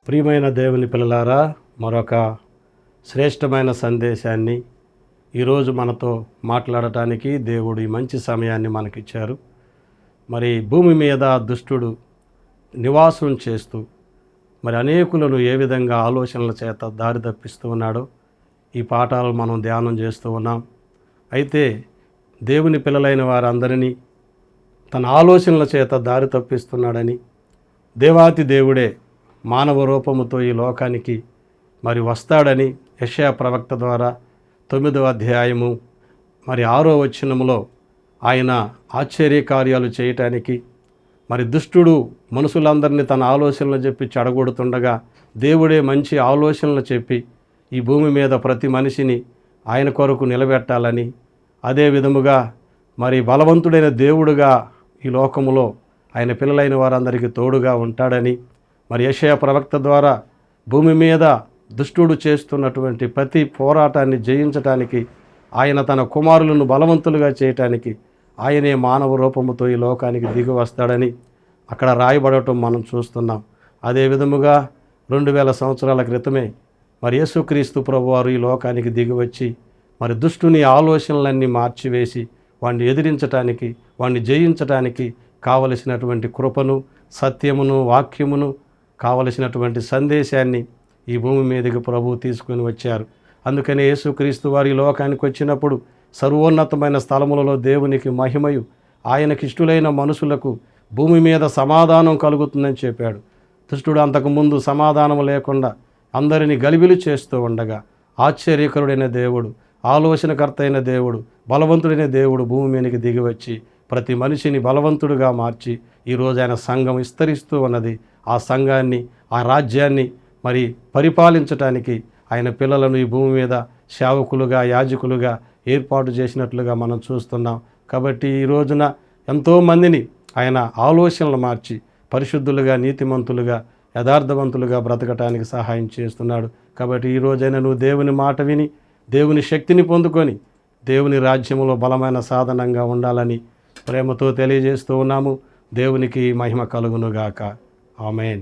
ప్రియమైన దేవుని పిల్లలారా, మరొక శ్రేష్టమైన సందేశాన్ని ఈరోజు మనతో మాట్లాడటానికి దేవుడు ఈ మంచి సమయాన్ని మనకిచ్చారు. మరి భూమి మీద దుష్టుడు నివాసం చేస్తూ అనేకులను ఏ విధంగా ఆలోచనల చేత దారి తప్పిస్తూ ఉన్నాడో ఈ పాఠాలు మనం ధ్యానం చేస్తూ ఉన్నాం. అయితే దేవుని పిల్లలైన వారందరినీ తన ఆలోచనల చేత దారి తప్పిస్తున్నాడని, దేవాతి దేవుడే మానవ రూపముతో ఈ లోకానికి వస్తాడని యెషయా ప్రవక్త ద్వారా 9వ అధ్యాయము 6వ వచనములో ఆయన ఆశ్చర్యకార్యాలు చేయటానికి, దుష్టుడు మనుషులందరినీ తన ఆలోచనలు చెప్పి చెడగొడుతుండగా దేవుడే మంచి ఆలోచనలు చెప్పి ఈ భూమి మీద ప్రతి మనిషిని ఆయన కొరకు నిలబెట్టాలని, అదే విధముగా బలవంతుడైన దేవుడుగా ఈ లోకములో ఆయన పిల్లలైన వారందరికీ తోడుగా ఉంటాడని, యెషయా ప్రవక్త ద్వారా భూమి మీద దుష్టుడు చేస్తున్నటువంటి ప్రతి పోరాటాన్ని జయించటానికి, ఆయన తన కుమారులను బలవంతులుగా చేయటానికి ఆయనే మానవ రూపముతో ఈ లోకానికి దిగి వస్తాడని అక్కడ రాయబడటం మనం చూస్తున్నాం. అదే విధముగా 2000 సంవత్సరాల క్రితమే యేసుక్రీస్తు ప్రభువారు ఈ లోకానికి దిగి వచ్చి దుష్టుని ఆలోచనలన్నీ మార్చివేసి వాడిని ఎదిరించటానికి, వాడిని జయించటానికి కావలసినటువంటి కృపను, సత్యమును, వాక్యమును, కావలసినటువంటి సందేశాన్ని ఈ భూమి మీదకి ప్రభువు తీసుకొని వచ్చారు. అందుకనే యేసుక్రీస్తు వారి లోకానికి వచ్చినప్పుడు సర్వోన్నతమైన స్థలములలో దేవునికి మహిమయు, ఆయనకి ఇష్టలైన మనుషులకు భూమి మీద సమాధానం కలుగుతుందని చెప్పాడు. దుష్టుడు అంతకుముందు సమాధానం లేకుండా అందరినీ గలిబిలి చేస్తూ ఉండగా ఆశ్చర్యకరుడైన దేవుడు, ఆలోచనకర్త అయిన దేవుడు, బలవంతుడైన దేవుడు భూమి మీదకి దిగి వచ్చి ప్రతి మనిషిని బలవంతుడుగా మార్చి ఈరోజు ఆయన సంఘం విస్తరిస్తూ ఉన్నది. ఆ సంఘాన్ని, ఆ రాజ్యాన్ని పరిపాలించటానికి ఆయన పిల్లలను ఈ భూమి మీద సేవకులుగా, యాజకులుగా ఏర్పాటు చేసినట్లుగా మనం చూస్తున్నాం. కాబట్టి ఈ రోజున ఎంతోమందిని ఆయన ఆలోచనలు మార్చి పరిశుద్ధులుగా, నీతిమంతులుగా, యథార్థవంతులుగా బ్రతకటానికి సహాయం చేస్తున్నాడు. కాబట్టి ఈ రోజైనా నువ్వు దేవుని మాట విని దేవుని శక్తిని పొందుకొని దేవుని రాజ్యంలో బలమైన సాధనంగా ఉండాలని ప్రేమతో తెలియజేస్తూ ఉన్నాము. దేవునికి మహిమ కలుగునుగాక. ఆమేన్.